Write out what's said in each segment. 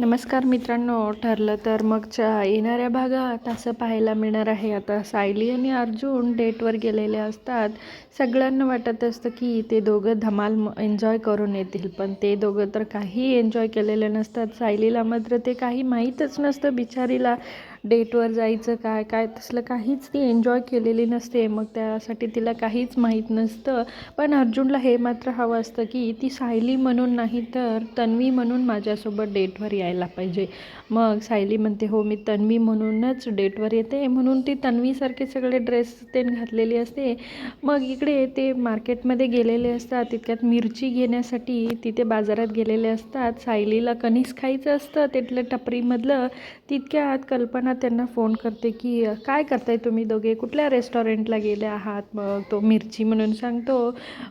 नमस्कार मित्रांनो, ठरलं तर मगच्या येणाऱ्या भागात असं पाहायला मिळणार आहे. आता सायली आणि अर्जुन डेटवर गेलेले असतात. सगळ्यांना वाटत असतं की ते दोघं धमाल एन्जॉय करून येतील, पण ते दोघं तर काही एन्जॉय केलेले नसतात. सायलीला मात्र ते काही माहीतच नसतं बिचारीला. डेटवर जायचं काय काय तसलं काहीच ती एन्जॉय केलेली नसते. मग त्यासाठी तिला काहीच माहीत नसतं. पण अर्जुनला हे मात्र हवं असतं की ती सायली म्हणून नाही तर तन्वी म्हणून माझ्यासोबत डेटवर यायला पाहिजे. मग सायली म्हणते, हो मी तन्वी म्हणूनच डेटवर येते, म्हणून ती तन्वीसारखे सगळे ड्रेस ते घातलेली असते. मग इकडे ते मार्केटमध्ये गेलेले असतात. तितक्यात मिरची घेण्यासाठी तिथे बाजारात गेलेले असतात. सायलीला कणीस खायचं असतं तिथलं टपरीमधलं. तितक्यात कल्पना त्यांना फोन करते की काय करताय तुम्ही दोघे, कुठल्या रेस्टॉरंटला गेले आहात. मग तो मिरची म्हणून सांगतो.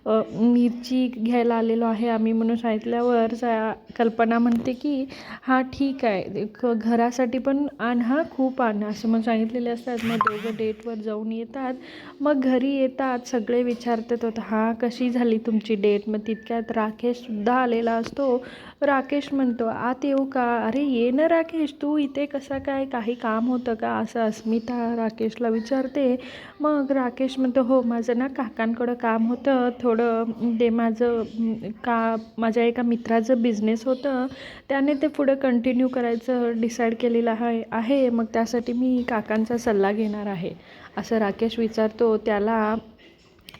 मिरची घ्यायला आलेलो आहे आम्ही म्हणून सांगितल्यावर कल्पना म्हणते की हां ठीक आहे, घरासाठी पण आण, हां खूप आण असं मग सांगितलेले असतात. मग दोघं डेटवर जाऊन येतात. मग घरी येतात, सगळे विचारतात होतं हां कशी झाली तुमची डेट. मग तितक्यात राकेशसुद्धा आलेला असतो. राकेश म्हणतो, आत येऊ का. अरे ये ना राकेश, तू इथे कसा काय, काही काम होतं का असं अस्मिता राकेशला विचारते. मग राकेश म्हणतो, हो माझं ना काकांकडं काम होतं थोडं, ते माझ्या एका मित्राचं बिझनेस होतं, त्याने ते पुढं कंटिन्यू करायचं डिसाईड केलेलं आहे. मग त्यासाठी मी काकांचा सल्ला घेणार आहे असं राकेश विचारतो. त्याला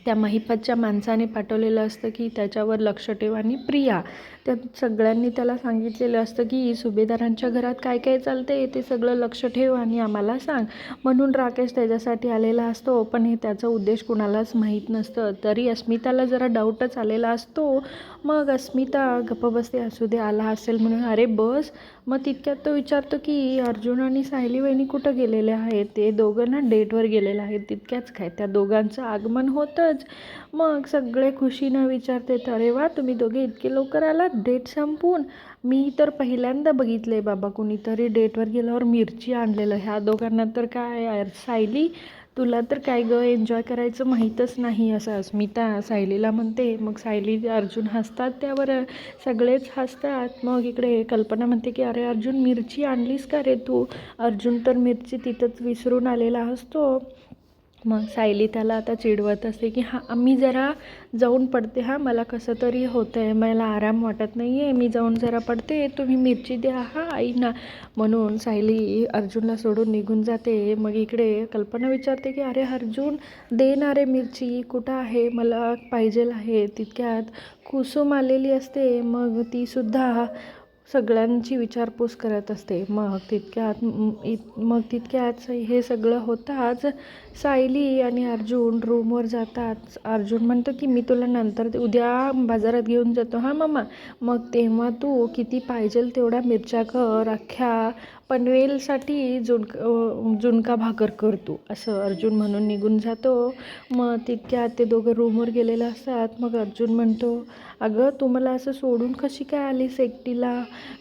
त्या महिपतच्या माणसाने पाठवलेलं असतं की त्याच्यावर लक्ष ठेव. आणि प्रिया, त्या सगळ्यांनी त्याला सांगितलेलं असतं की सुभेदारांच्या घरात काय काय चालते ते सगळं लक्ष ठेव आणि आम्हाला सांग. म्हणून राकेश त्याच्यासाठी आलेला असतो. पण हे त्याचा उद्देश कुणालाच माहीत नसतं. तरी अस्मिताला जरा डाऊटच आलेला असतो. मग अस्मिता गप्प बसते, असू दे आला असेल म्हणून, अरे बस. मग तितक्यात तो विचारतो की अर्जुन आणि सायली वहिनी कुठं गेलेले आहेत. ते दोघं ना डेटवर गेलेले आहेत. तितक्याच काय त्या दोघांचं आगमन होतंच. मग सगळे खुशीनं विचारते, अरे वा तुम्ही दोघे इतके लवकर आलात डेट संपवून. मी तर पहिल्यांदा बघितले बाबा कुणीतरी डेटवर गेल्यावर मिरची आणलेलं. ह्या दोघांना तर काय, सायली तुला तर काय गं एन्जॉय करायचं माहीतच नाही असं अस्मिता सायलीला म्हणते. मग सायली अर्जुन हसतात, त्यावर सगळेच हसतात. मग इकडे कल्पना म्हणते की अरे अर्जुन मिरची आणलीस का रे तू. अर्जुन तर मिरची तिथंच विसरून आलेला असतो. मग सायली त्याला आता चिडवत असते की हां मी जरा जाऊन पडते, हां मला कसं तरी होतं आहे, मला आराम वाटत नाही आहे, मी जाऊन जरा पडते, तुम्ही मिरची द्या हां आईना. म्हणून सायली अर्जुनला सोडून निघून जाते. मग इकडे कल्पना विचारते की अरे अर्जुन दे ना रे मिरची, कुठं आहे, मला पाहिजेल आहे. तितक्यात कुसुम आलेली असते. मग तीसुद्धा सगळ्यांची विचारपूस करत असते. मग तितक्यात हे सगळं होताच सायली आणि अर्जुन रूमवर जातात. अर्जुन म्हणतो की मी तुला नंतर उद्या बाजारात घेऊन जातो हां मामा. मग तेव्हा तू किती पाहिजेल तेवढ्या मिरच्या कर, अख्ख्या पनवेलसाठी झुणका भाकर कर तू असं अर्जुन म्हणून निघून जातो. मग तितक्यात ते दोघं रूमवर गेलेलं असतात. मग अर्जुन म्हणतो, अगं तू मला असं सोडून कशी काय आलीस एकटीला,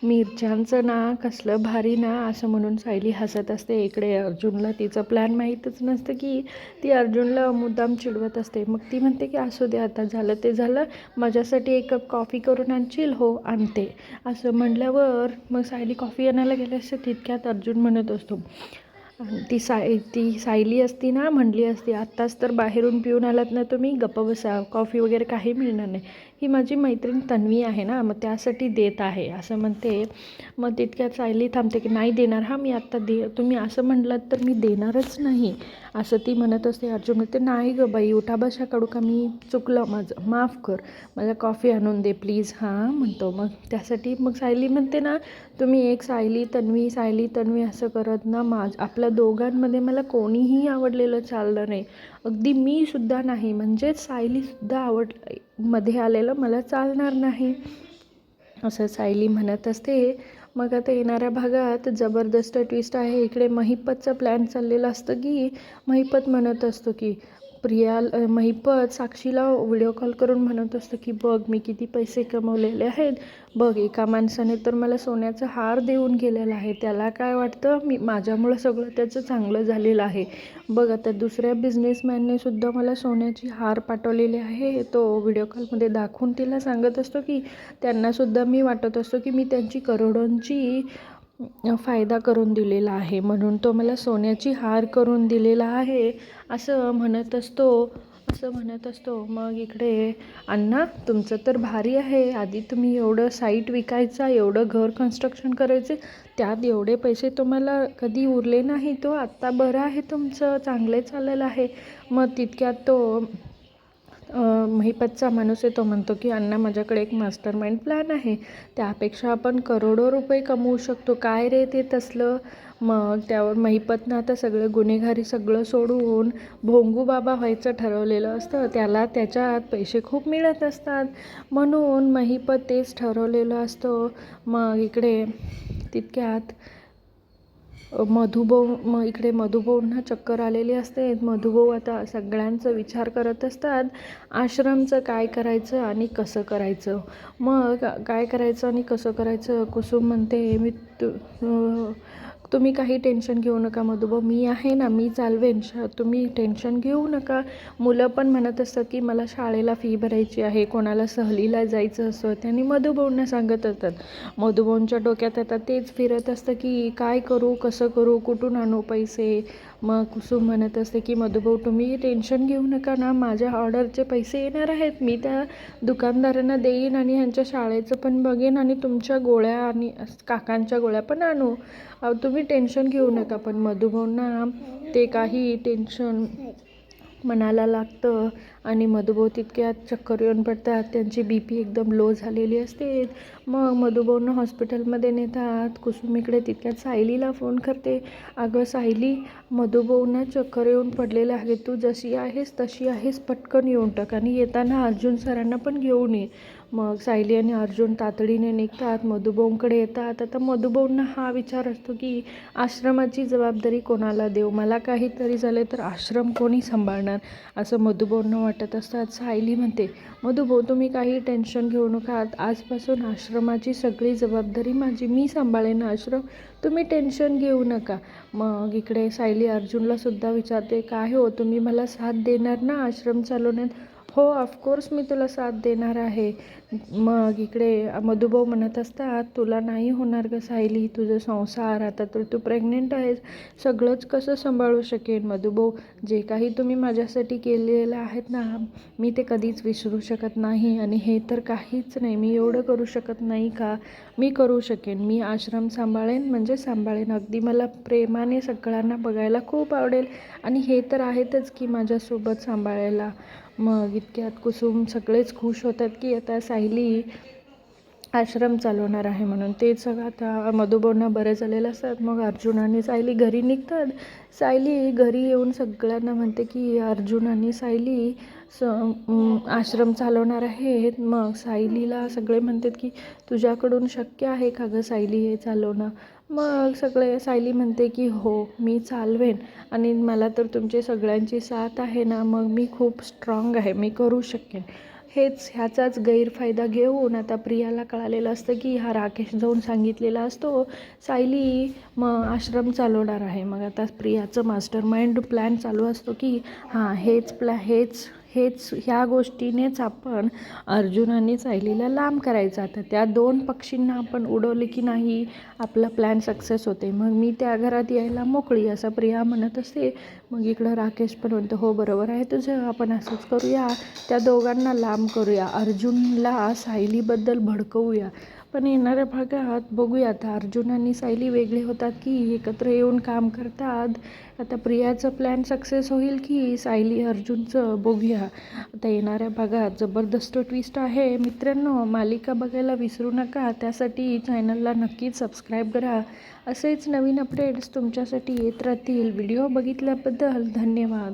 मिरच्यांचं ना कसलं भारी ना असं म्हणून सायली हसत असते. इकडे अर्जुनला तिचं प्लॅन माहीतच नसतं की ती अर्जुनला मुद्दाम चिडवत असते. मग ती म्हणते की असू दे आता झालं ते झालं, माझ्यासाठी एक कप कॉफी करून आणशील. हो आणते असं म्हटल्यावर मग सायली कॉफी आणायला गेले असते. तितक्यात अर्जुन म्हणत असतो, ती सायली असती ना म्हणली असती, आत्ताच तर बाहेरून पिऊन आलात ना तुम्ही, गप्प बसा, कॉफी वगैरे काही मिळणार नाही, ही माझी मैत्रीण तन्वी आहे ना मग त्यासाठी देत आहे असं म्हणते. मग तितक्यात सायली थांबते की नाही देणार हां मी आत्ता, तुम्ही असं म्हटलात तर मी देणारच नाही असं ती म्हणत असते. अर्जुन म्हणते, नाही गं बाई उठा बशा काढू का, मी चुकलं माझं, माफ कर, मला कॉफी आणून दे प्लीज हां म्हणतो. मग त्यासाठी मग सायली म्हणते ना, तुम्ही एक सायली तन्वी असं करत ना आपल्या दोघांमध्ये मला कोणीही आवडलेलं चाललं नाही, अगदी मी सुद्धा नाही, म्हणजेच सायलीसुद्धा मध्ये आलेलं मला चालणार नाही असं सायली म्हणत असते. मग आता येणाऱ्या भागात जबरदस्त ट्विस्ट आहे. इकडे महिपतचा प्लॅन चाललेला असतं की महिपत म्हणत असतो की महिपत साक्षीला व्हिडिओ कॉल करून म्हणत असतं की बघ मी किती पैसे कमवलेले आहेत, बघ एका माणसाने तर मला सोन्याचा हार देऊन गेलेला आहे, त्याला काय वाटतं माझ्यामुळं सगळं त्याचं चांगलं झालेलं आहे. बघ आता दुसऱ्या बिझनेसमॅनने सुद्धा मला सोन्याची हार पाठवलेले आहे. तो व्हिडिओ कॉलमध्ये दाखवून तिला सांगत असतो की त्यांनासुद्धा मी वाटत असतो की मी त्यांची करोडोंची फायदा करून दिलेला आहे, म्हणून तो मला सोन्याची हार करून दिलेला आहे असं म्हणत असतो. मग इकडे अण्णा तुमचं तर भारी आहे, आधी तुम्ही एवढं साईट विकायचा, एवढं घर कन्स्ट्रक्शन करायचे, त्यात एवढे पैसे तुम्हाला कधी उरले नाही, तो आत्ता बरं आहे तुमचं, चांगले चाललेलं आहे. मग तितक्यात तो महिपतचा माणूस आहे, तो म्हणतो की अण्णा माझ्याकडे एक मास्टर माइंड प्लॅन आहे, त्यापेक्षा आपण करोडो रुपये कमवू शकतो. काय रे ते तसलं? मग त्यावर महिपतनं आता सगळं गुन्हेगारी सगळं सोडून भोंगू बाबा व्हायचं ठरवलेलं असतं. त्याला त्याच्यात पैसे खूप मिळत असतात, म्हणून महिपत तेच ठरवलेलं असतं. मग इकडे तितक्यात इकडे मधुभाऊंना चक्कर आलेली असते. मधुभाऊ आता सगळ्यांचा विचार करत असतात, आश्रमचं काय करायचं आणि कसं करायचं. मग काय करायचं आणि कसं करायचं, कुसुम म्हणते तुम्ही काही टेन्शन घेऊ नका मधुभाऊ, मी आहे ना, मी चालवेन, तुम्ही टेन्शन घेऊ नका. मुलं पण म्हणत असतात की मला शाळेला फी भरायची आहे, कोणाला सहलीला जायचं असं त्यांनी मधुभाऊंना सांगत असतात. मधुभाऊंच्या डोक्यात आता तेच फिरत असतं की काय करू, कसं करू, कुठून आणू पैसे. मग कुसुम म्हणत असते की मधुभाऊ तुम्ही टेन्शन घेऊ नका ना, माझ्या ऑर्डरचे पैसे येणार आहेत, मी त्या दुकानदारांना देईन आणि ह्यांच्या शाळेचं पण बघेन आणि तुमच्या गोळ्या आणि काकांच्या गोळ्या पण आणू, तुम्ही टेन्शन घेऊ नका. पण मधुभाऊंना ते काही टेन्शन मनाला लागतं आणि मधुभाऊ तितक्यात चक्कर येऊन पडतात, त्यांची BP एकदम लो झालेली असते. मग मधुभाऊंना हॉस्पिटलमध्ये नेतात. कुसुम इकडे तितक्यात सायलीला फोन करते, अगं सायली मधुभाऊंना चक्कर येऊन पडलेलं आहे, तू जशी आहेस तशी आहेस, पटकन येऊन टाक आणि येताना अर्जुन सरांना पण घेऊन ये. मग सायली आणि अर्जुन तातडीने निघतात, मधुभाऊंकडे येतात. आता मधुभाऊंना हा विचार असतो की आश्रमाची जबाबदारी कोणाला देऊ, मला काहीतरी झाले तर आश्रम कोणी सांभाळणार असं मधुभाऊंना वाटत असतात. सायली म्हणते मधुभाऊ तुम्ही काही टेन्शन घेऊ नका, आजपासून आश्रमाची सगळी जबाबदारी माझी, मी सांभाळेन आश्रम, तुम्ही टेन्शन घेऊ नका. मग इकडे सायली अर्जुनला सुद्धा विचारते, काय हो तुम्ही मला साथ देणार ना आश्रम चालवण्यात? हो ऑफकोर्स मी तुला साथ देणार आहे. मग इकडे मधुभाऊ म्हणत असतात, तुला नाही होणार ग सायली, तुझं संसार, आता तर तू प्रेग्नेंट आहेस, सगळंच कसं सांभाळू शकेन. मधुभाऊ जे काही तुम्ही माझ्यासाठी केलेलं आहेत ना, मी ते कधीच विसरू शकत नाही आणि हे तर काहीच नाही, मी एवढं करू शकत नाही का, मी करू शकेन, मी आश्रम सांभाळेन म्हणजे सांभाळेन, अगदी मला प्रेमाने सगळ्यांना बघायला खूप आवडेल आणि हे तर आहेतच की माझ्यासोबत सांभाळायला. मग इतक्यात कुसुम सगळेच खुश होतात की आता सायली आश्रम चालवणार आहे म्हणून. ते सगळं आता मधुभाऊंना बरं झालेलं असतात. मग अर्जुन आणि सायली घरी निघतात. सायली घरी येऊन सगळ्यांना म्हणते की अर्जुन आणि सायली आश्रम चालवणार आहेत. मग सायलीला सगळे म्हणतात की तुझ्याकडून शक्य आहे का गं सायली हे चालवणं? मग सायली म्हणते की हो मी चालवेन आणि मला तर तुमची सगळ्यांची साथ आहे ना, मग मी खूप स्ट्रॉंग आहे, मी करू शकेन. ह्याचाच गैरफायदा घेऊन आता प्रियाला कळालेलं असतं की हा राकेश जाऊन सांगितलेला असतो सायली मग आश्रम चालवणार आहे. मग आता प्रियाचं मास्टर माइंड प्लॅन चालू असतो की हां ह्या गोष्टीनेच आपण अर्जुन आणि सायलीला लांब करायचं. आता त्या 2 पक्षींना आपण उडवले की नाही आपला प्लॅन सक्सेस होते, मग मी त्या घरात यायला मोकळी असं प्रिया म्हणत असते. मग इकडं राकेश पण म्हणतो हो बरोबर आहे तुझं, आपण असंच करूया, त्या दोघांना लांब करूया, अर्जुनला सायलीबद्दल भडकवूया. पण येणाऱ्या भागात बघूया आता अर्जुन आणि सायली वेगळे होतात की एकत्र येऊन काम करतात. आता प्रियाचं प्लॅन सक्सेस होईल की सायली अर्जुनचं, बघूया आता येणाऱ्या भागात. जबरदस्त ट्विस्ट आहे मित्रांनो, मालिका बघायला विसरू नका, त्यासाठी चॅनलला नक्कीच सबस्क्राईब करा. असेच नवीन अपडेट्स तुमच्यासाठी येत राहतील. व्हिडिओ बघितल्याबद्दल धन्यवाद.